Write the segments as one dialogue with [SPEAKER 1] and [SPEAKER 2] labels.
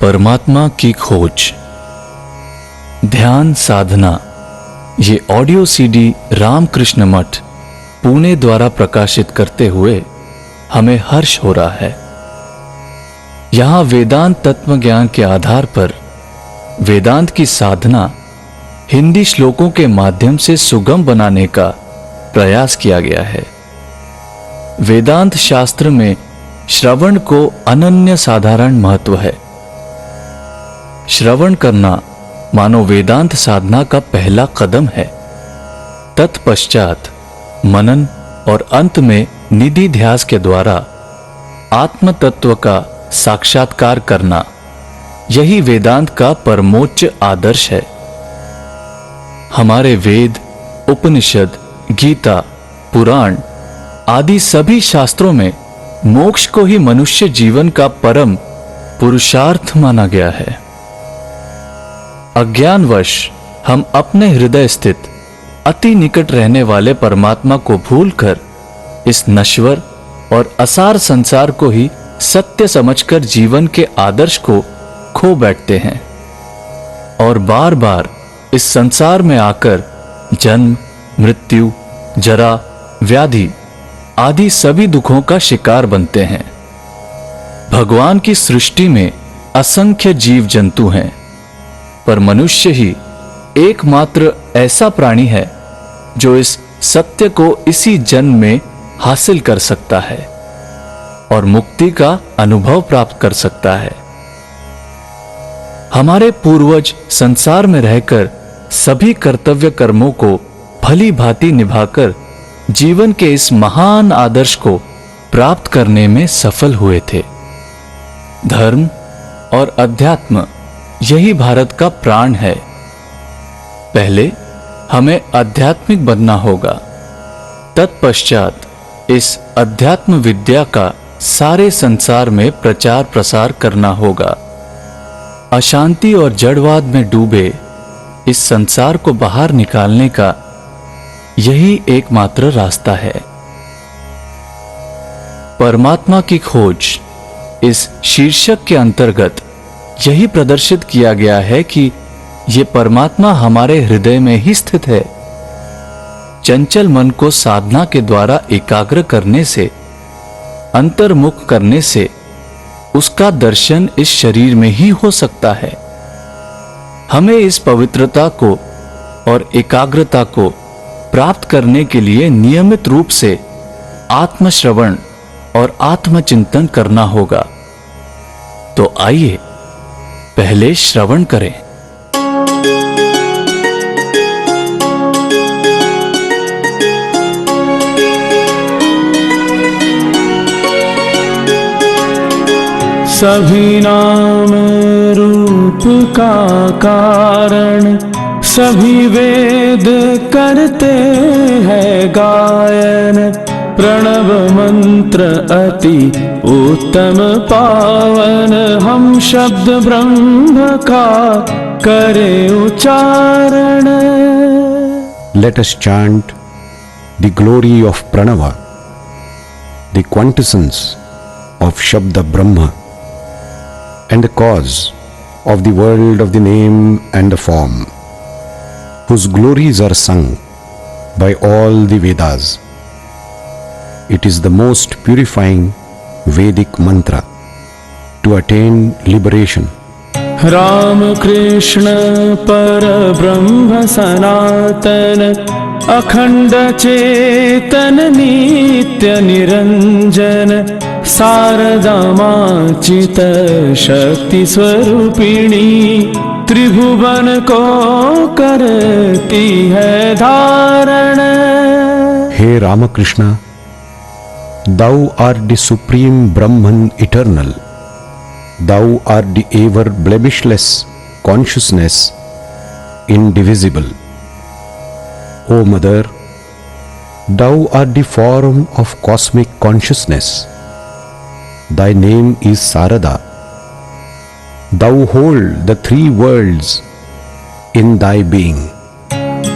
[SPEAKER 1] परमात्मा की खोज, ध्यान साधना। ये ऑडियो सीडी रामकृष्ण मठ पुणे द्वारा प्रकाशित करते हुए हमें हर्ष हो रहा है। यहाँ वेदांत तत्व ज्ञान के आधार पर वेदांत की साधना हिंदी श्लोकों के माध्यम से सुगम बनाने का प्रयास किया गया है। वेदांत शास्त्र में श्रवण को अनन्य साधारण महत्व है। श्रवण करना मानो वेदांत साधना का पहला कदम है। तत्पश्चात मनन और अंत में निधि ध्यास के द्वारा आत्म तत्व का साक्षात्कार करना, यही वेदांत का परमोच्च आदर्श है। हमारे वेद, उपनिषद, गीता, पुराण आदि सभी शास्त्रों में मोक्ष को ही मनुष्य जीवन का परम पुरुषार्थ माना गया है। अज्ञानवश हम अपने हृदय स्थित अति निकट रहने वाले परमात्मा को भूलकर इस नश्वर और असार संसार को ही सत्य समझकर जीवन के आदर्श को खो बैठते हैं और बार बार इस संसार में आकर जन्म, मृत्यु, जरा, व्याधि आदि सभी दुखों का शिकार बनते हैं। भगवान की सृष्टि में असंख्य जीव जंतु हैं, पर मनुष्य ही एकमात्र ऐसा प्राणी है जो इस सत्य को इसी जन्म में हासिल कर सकता है और मुक्ति का अनुभव प्राप्त कर सकता है। हमारे पूर्वज संसार में रहकर सभी कर्तव्य कर्मों को भली भांति निभाकर जीवन के इस महान आदर्श को प्राप्त करने में सफल हुए थे। धर्म और अध्यात्म यही भारत का प्राण है। पहले हमें आध्यात्मिक बनना होगा, तत्पश्चात इस अध्यात्म विद्या का सारे संसार में प्रचार प्रसार करना होगा। अशांति और जड़वाद में डूबे इस संसार को बाहर निकालने का यही एकमात्र रास्ता है। परमात्मा की खोज इस शीर्षक के अंतर्गत यही प्रदर्शित किया गया है कि ये परमात्मा हमारे हृदय में ही स्थित है। चंचल मन को साधना के द्वारा एकाग्र करने से, अंतर्मुख करने से उसका दर्शन इस शरीर में ही हो सकता है। हमें इस पवित्रता को और एकाग्रता को प्राप्त करने के लिए नियमित रूप से आत्मश्रवण और आत्मचिंतन करना होगा। तो आइए पहले श्रवण करें।
[SPEAKER 2] सभी नाम रूप का कारण, सभी वेद करते हैं गायन। प्रणव मंत्र अति उत्तम पावन, हम शब्द ब्रह्म का करें उच्चारण।
[SPEAKER 3] Let us chant the glory of Pranava, the quintessence of Shabda Brahma, and the cause of the world of the name and the form, whose glories are sung by all the Vedas. It is the most purifying Vedic mantra to attain liberation.
[SPEAKER 2] Ram Krishna पर ब्रह्म सनातन, अखंड चेतन नित्य निरंजन। शारदा मां चित शक्ति स्वरूपिणी, त्रिभुवन को करती है धारण।
[SPEAKER 3] हे Ramakrishna, Thou art the supreme Brahman eternal. Thou art the ever blemishless consciousness, indivisible. O Mother, Thou art the form of cosmic consciousness. Thy name is Sarada. Thou hold the three worlds in thy being.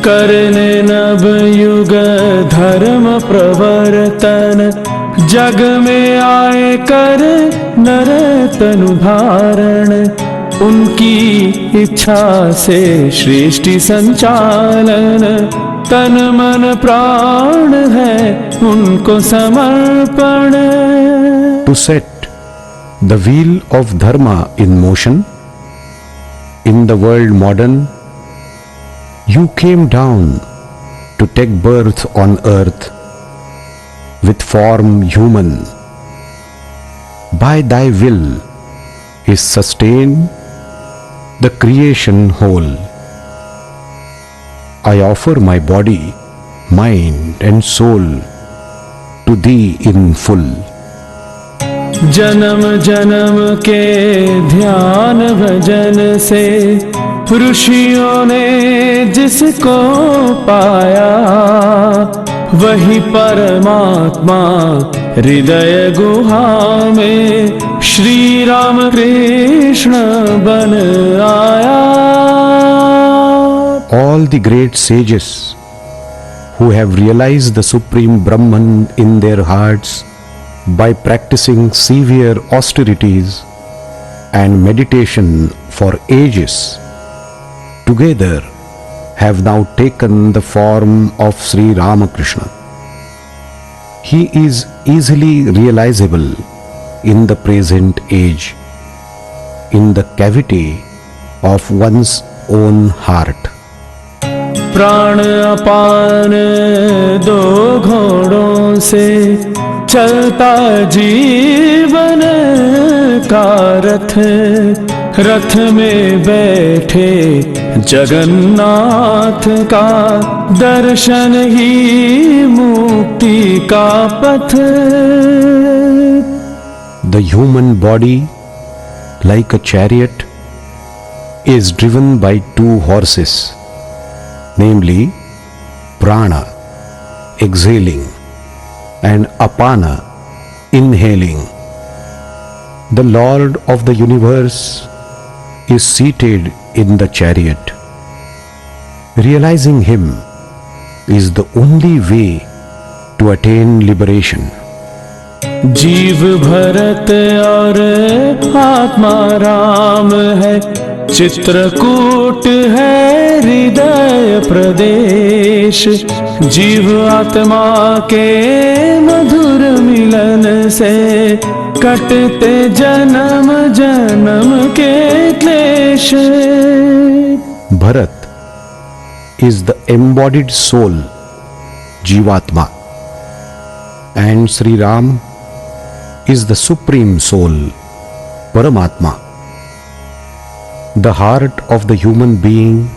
[SPEAKER 2] करने नव युग धर्म प्रवर्तन, जग में आए कर नर तनु धारण। उनकी इच्छा से सृष्टि संचालन, तन मन प्राण है उनको समर्पण।
[SPEAKER 3] To set the wheel of dharma in motion, in the world modern, you came down to take birth on earth with form human. By thy will is sustained the creation whole. I offer my body, mind and soul to thee in full.
[SPEAKER 2] जन्म जन्म के ध्यान भजन से ऋषियों ने जिसको पाया, वही परमात्मा हृदय गुहा में श्री राम कृष्ण बन आया।
[SPEAKER 3] All the great sages who have realized the Supreme Brahman in their hearts by practicing severe austerities and meditation for ages, together have now taken the form of Sri Ramakrishna. He is easily realizable in the present age, in the cavity of one's own heart.
[SPEAKER 2] प्राण अपान दो घोड़ों से चलता जीवन का रथ, रथ में बैठे जगन्नाथ का दर्शन ही मुक्ति का पथ।
[SPEAKER 3] The human body, like a chariot, is driven by two horses, namely prana, exhaling, and apana, inhaling. The Lord of the universe is seated in the chariot. Realizing him is the only way to attain liberation.
[SPEAKER 2] जीव भरत और आत्मा राम है, चित्रकूट है हृदय प्रदेश। जीव आत्मा के मधुर मिलन से कटते जन्म जन्म के क्लेश।
[SPEAKER 3] Bharat is the embodied soul, Jivatma, and Sri Ram is the supreme soul, Paramatma. The heart of the human being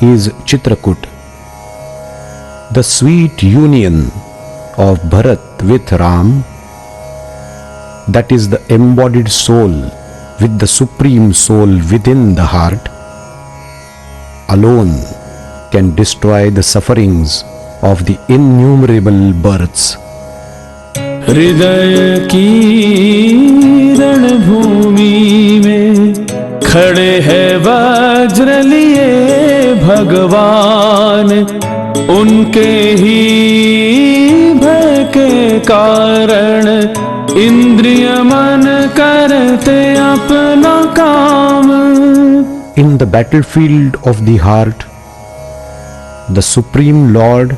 [SPEAKER 3] is Chitrakoot. The sweet union of Bharat with Ram, that is the embodied soul with the supreme soul within the heart, alone can destroy the sufferings of the innumerable births.
[SPEAKER 2] हृदय की रणभूमि में खड़े हैं वज्र लिए भगवान, उनके ही भय के कारण इंद्रिय मन करते अपना काम।
[SPEAKER 3] In the battlefield of the heart, the Supreme Lord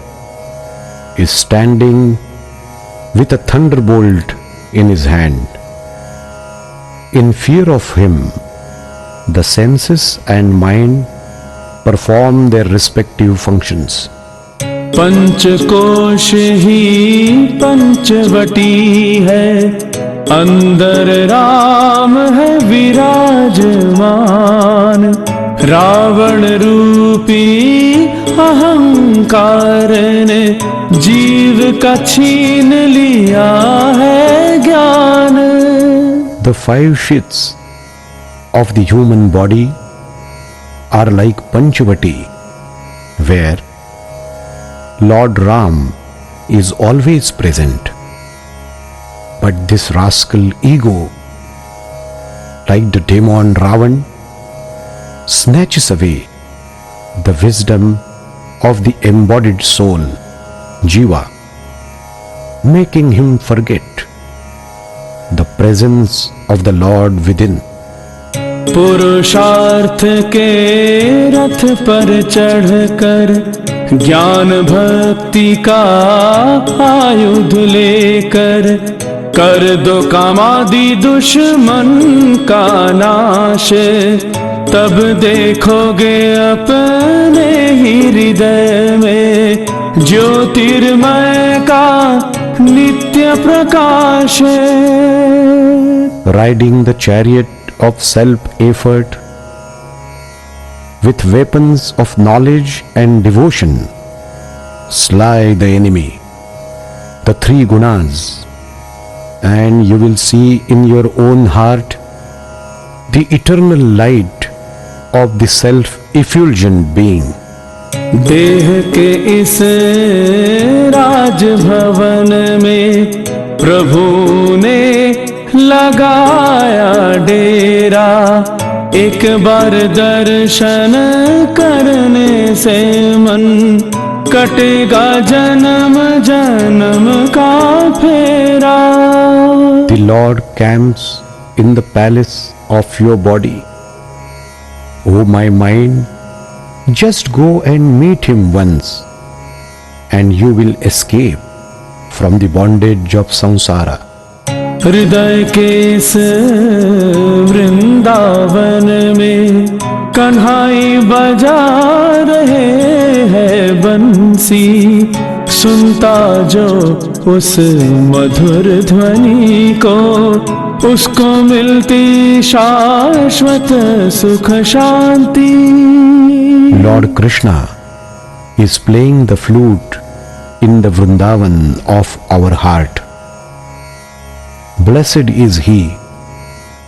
[SPEAKER 3] is standing with a thunderbolt in his hand. In fear of him, the senses and mind perform their respective functions.
[SPEAKER 2] पंचकोश ही पंचवटी है, अंदर राम है विराजमान। रावण रूपी अहंकार ने जीव का छीन लिया है ज्ञान।
[SPEAKER 3] The five sheaths of the human body are like Panchavati, where Lord Ram is always present. But this rascal ego, like the demon Ravan, snatches away the wisdom of the embodied soul, Jiva, making him forget the presence of the Lord within.
[SPEAKER 2] पुरुषार्थ के रथ पर चढ़कर ज्ञान भक्ति का आयुध लेकर कर दो कामादि दुश्मन का नाश। तब देखोगे अपने ही हृदय में ज्योतिर्मय का नित्य प्रकाश।
[SPEAKER 3] Riding the chariot of self-effort with weapons of knowledge and devotion, slay the enemy, the three gunas, and you will see in your own heart the eternal light of the self-effulgent being.
[SPEAKER 2] देह के इस राजभवन में प्रभु ने लगाया डेरा। एक बार दर्शन करने से मन कटेगा जन्म जन्म का फेरा।
[SPEAKER 3] The Lord camps in the palace of your body. O my mind, just go and meet him once, and you will escape from the bondage of samsara.
[SPEAKER 2] हृदय के इस वृंदावन में कन्हाई बजा रहे हैं बंसी। सुनता जो उस मधुर ध्वनि को उसको मिलती शाश्वत सुख शांति।
[SPEAKER 3] Lord Krishna is playing the flute in the Vrindavan of our heart. Blessed is he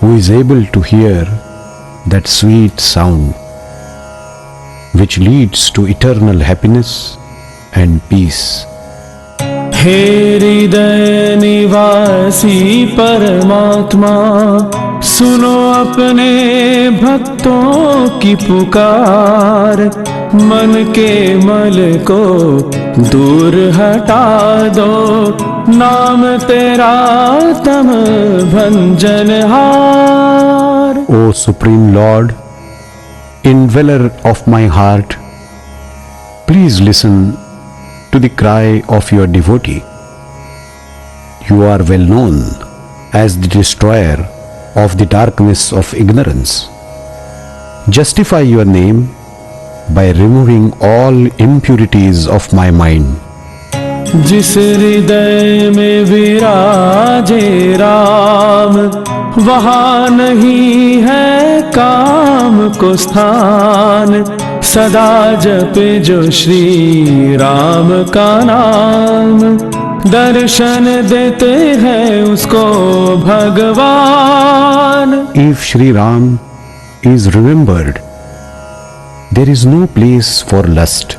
[SPEAKER 3] who is able to hear that sweet sound which leads to eternal happiness and peace.
[SPEAKER 2] हे हृदय निवासी परमात्मा, सुनो अपने भक्तों की पुकार। मन के मल को दूर हटा दो, नाम तेरा तम भंजनहार।
[SPEAKER 3] O Supreme Lord, indweller of my heart, please listen to the cry of your devotee. You are well known as the destroyer of the darkness of ignorance. Justify your name by removing all impurities of my mind.
[SPEAKER 2] जिस हृदय में विराजे राम, वहाँ नहीं है काम को स्थान। सदा जपे जो श्री राम का नाम, दर्शन देते हैं उसको भगवान।
[SPEAKER 3] If Shri Ram is remembered, there is no place for lust.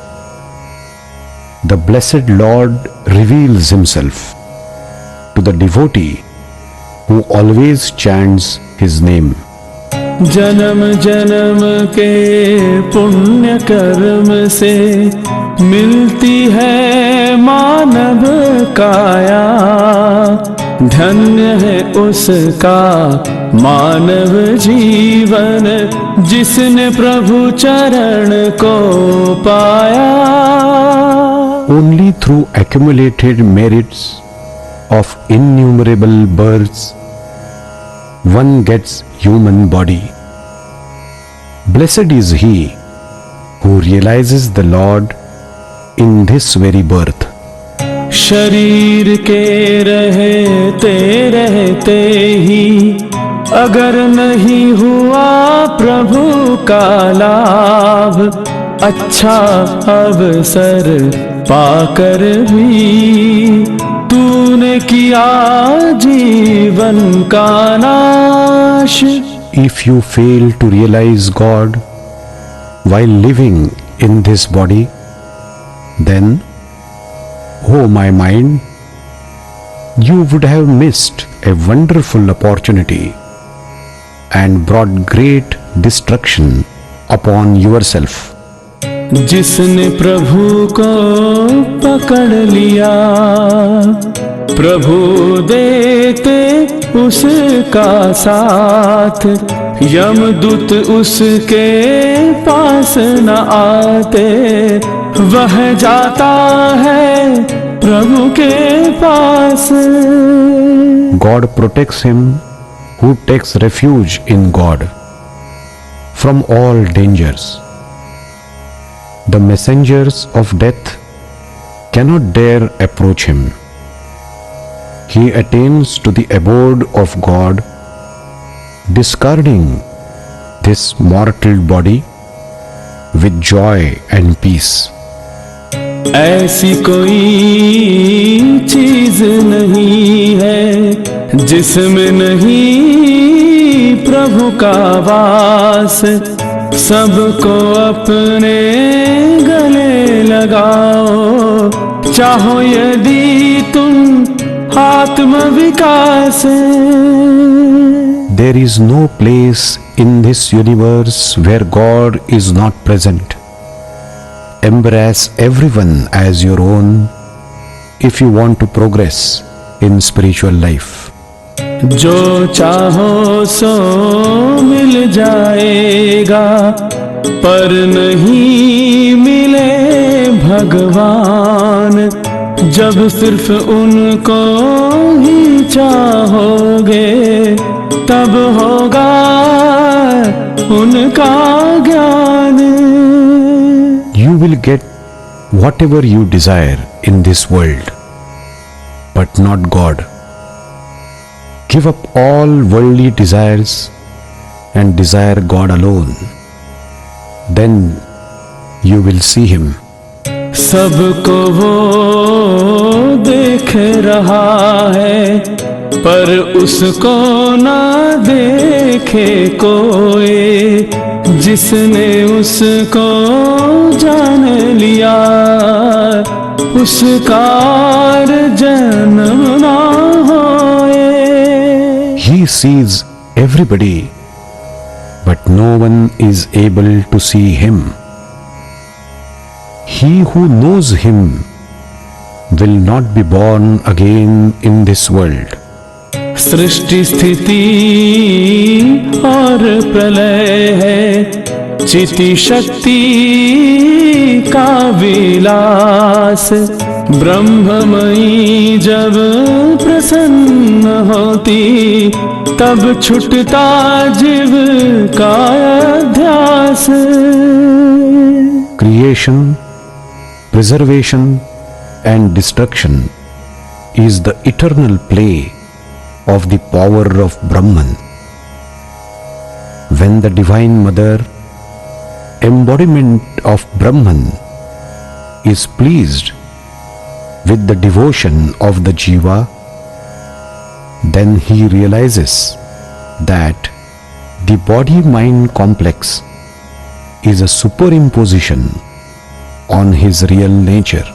[SPEAKER 3] The blessed Lord reveals himself to the devotee who always chants his name.
[SPEAKER 2] जन्म जन्म के पुण्य कर्म से मिलती है मानव काया। धन्य है उसका मानव जीवन, जिसने प्रभु चरण को पाया।
[SPEAKER 3] Only through accumulated merits of innumerable births one gets human body. Blessed is he who realizes the Lord in this very birth.
[SPEAKER 2] शरीर के रहते रहते ही अगर नहीं हुआ प्रभु का लाभ, अच्छा अवसर पाकर भी तूने किया जीवन का नाश।
[SPEAKER 3] If you fail to realize God while living in this body, then, oh my mind, you would have missed a wonderful opportunity and brought great destruction upon yourself.
[SPEAKER 2] जिसने प्रभु को पकड़ लिया, प्रभु देते उसका साथ, यमदूत उसके पास न आते, वह जाता है प्रभु के पास।
[SPEAKER 3] God protects him who takes refuge in God from all dangers. The messengers of death cannot dare approach him. He attains to the abode of God, discarding this mortal body with joy and peace.
[SPEAKER 2] ऐसी कोई चीज नहीं है जिसमें नहीं प्रभु का वास, सबको अपने गले लगाओ, चाहो यदि तुम आत्म विकास।
[SPEAKER 3] There is no place in this universe where God is not present. Embrace everyone as your own if you want to progress in spiritual life.
[SPEAKER 2] जो चाहो सो मिल जाएगा, पर नहीं मिले भगवान, जब सिर्फ उनको ही चाहोगे, तब होगा उनका ज्ञान।
[SPEAKER 3] You will get whatever you desire in this world, but not God. Give up all worldly desires and desire God alone. Then you will see Him.
[SPEAKER 2] सबको वो देख रहा है, पर उसको ना देखे कोई, जिसने उसको जान लिया, उसका जन्म ना होए।
[SPEAKER 3] He sees everybody, but no one is able to see Him. He who knows Him will not be born again in this world.
[SPEAKER 2] सृष्टि स्थिति और प्रलय है चिति शक्ति का विलास, ब्रह्ममयी जब प्रसन्न होती, तब छुटता जीव का अध्यास।
[SPEAKER 3] Creation, preservation and destruction is the eternal play of the power of Brahman. When the Divine Mother, embodiment of Brahman, is pleased with the devotion of the Jiva, then he realizes that the body-mind complex is a superimposition on his real nature.